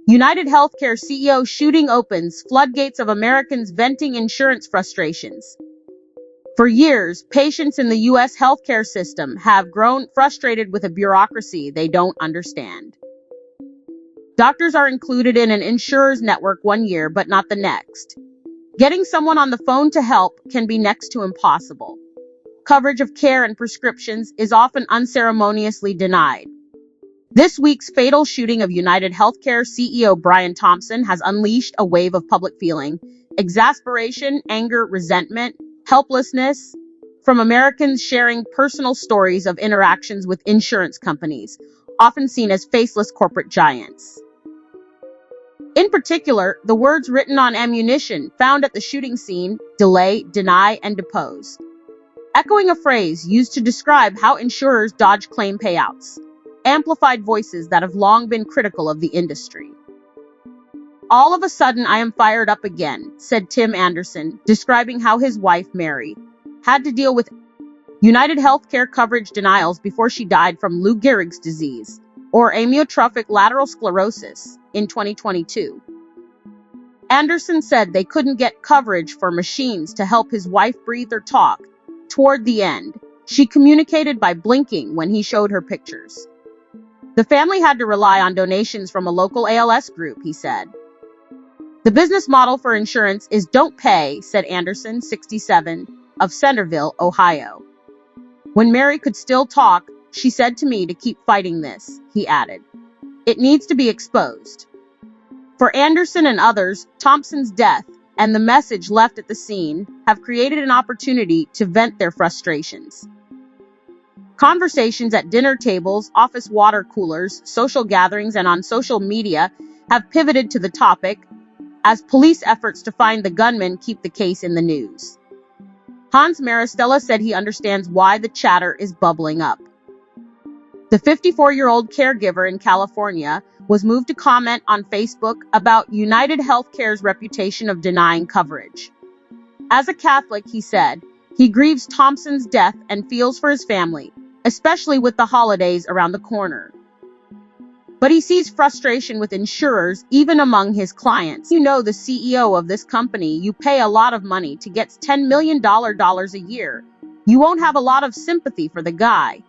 United Healthcare CEO shooting opens floodgates of Americans venting insurance frustrations. For years, patients in the U.S. healthcare system have grown frustrated with a bureaucracy they don't understand. Doctors are included in an insurer's network one year, but not the next. Getting someone on the phone to help can be next to impossible. Coverage of care and prescriptions is often unceremoniously denied. This week's fatal shooting of United Healthcare CEO Brian Thompson has unleashed a wave of public feeling, exasperation, anger, resentment, helplessness, from Americans sharing personal stories of interactions with insurance companies, often seen as faceless corporate giants. In particular, the words written on ammunition found at the shooting scene, delay, deny, and depose, echoing a phrase used to describe how insurers dodge claim payouts, amplified voices that have long been critical of the industry. All of a sudden, I am fired up again, said Tim Anderson, describing how his wife, Mary, had to deal with United Healthcare coverage denials before she died from Lou Gehrig's disease, or amyotrophic lateral sclerosis, in 2022. Anderson said they couldn't get coverage for machines to help his wife breathe or talk. Toward the end, she communicated by blinking when he showed her pictures. The family had to rely on donations from a local ALS group, he said. The business model for insurance is don't pay, said Anderson, 67, of Centerville, Ohio. When Mary could still talk, she said to me to keep fighting this, he added. It needs to be exposed. For Anderson and others, Thompson's death and the message left at the scene have created an opportunity to vent their frustrations. Conversations at dinner tables, office water coolers, social gatherings, and on social media have pivoted to the topic as police efforts to find the gunman keep the case in the news. Hans Maristella said he understands why the chatter is bubbling up. The 54-year-old caregiver in California was moved to comment on Facebook about United Healthcare's reputation of denying coverage. As a Catholic, he said, he grieves Thompson's death and feels for his family, especially with the holidays around the corner. But he sees frustration with insurers even among his clients. You know the CEO of this company, you pay a lot of money to get $10 million a year. You won't have a lot of sympathy for the guy.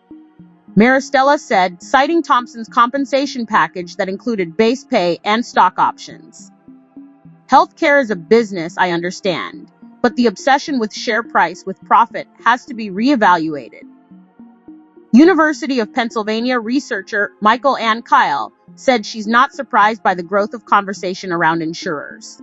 Maristella said, citing Thompson's compensation package that included base pay and stock options. Healthcare is a business, I understand, but the obsession with share price with profit has to be reevaluated. University of Pennsylvania researcher Michael Ann Kyle said she's not surprised by the growth of conversation around insurers.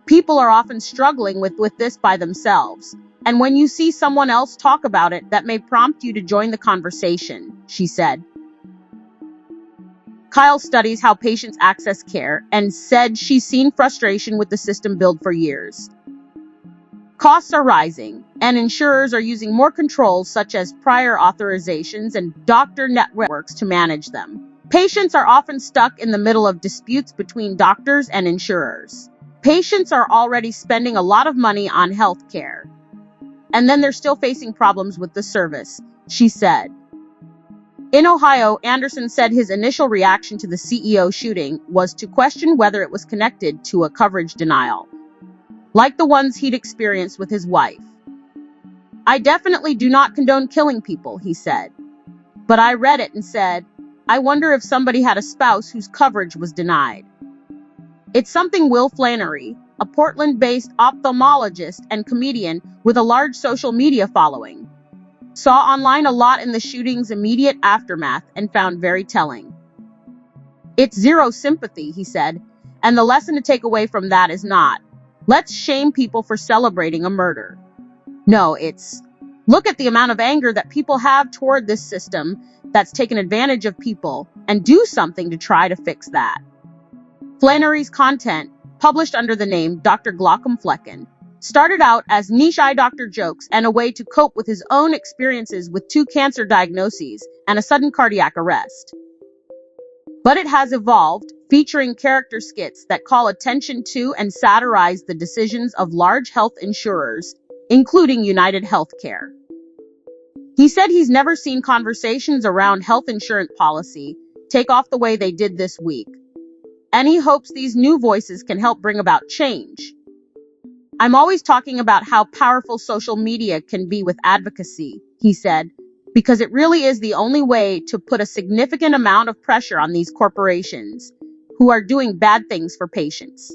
People are often struggling with this by themselves, and when you see someone else talk about it, that may prompt you to join the conversation, she said. Kyle studies how patients access care and said she's seen frustration with the system built for years. Costs are rising, and insurers are using more controls such as prior authorizations and doctor networks to manage them. Patients are often stuck in the middle of disputes between doctors and insurers. Patients are already spending a lot of money on health care, and then they're still facing problems with the service, she said. In Ohio, Anderson said his initial reaction to the CEO shooting was to question whether it was connected to a coverage denial, like the ones he'd experienced with his wife. I definitely do not condone killing people, he said. But I read it and said, I wonder if somebody had a spouse whose coverage was denied. It's something Will Flannery, a Portland-based ophthalmologist and comedian with a large social media following, saw online a lot in the shooting's immediate aftermath and found very telling. It's zero sympathy, he said, and the lesson to take away from that is not, let's shame people for celebrating a murder. No, it's, look at the amount of anger that people have toward this system that's taken advantage of people, and do something to try to fix that. Flannery's content, published under the name Dr. Glaucom Flecken, started out as niche eye doctor jokes and a way to cope with his own experiences with 2 cancer diagnoses and a sudden cardiac arrest. But it has evolved, featuring character skits that call attention to and satirize the decisions of large health insurers, including United Healthcare. He said he's never seen conversations around health insurance policy take off the way they did this week. and he hopes these new voices can help bring about change. I'm always talking about how powerful social media can be with advocacy, he said, because it really is the only way to put a significant amount of pressure on these corporations who are doing bad things for patients.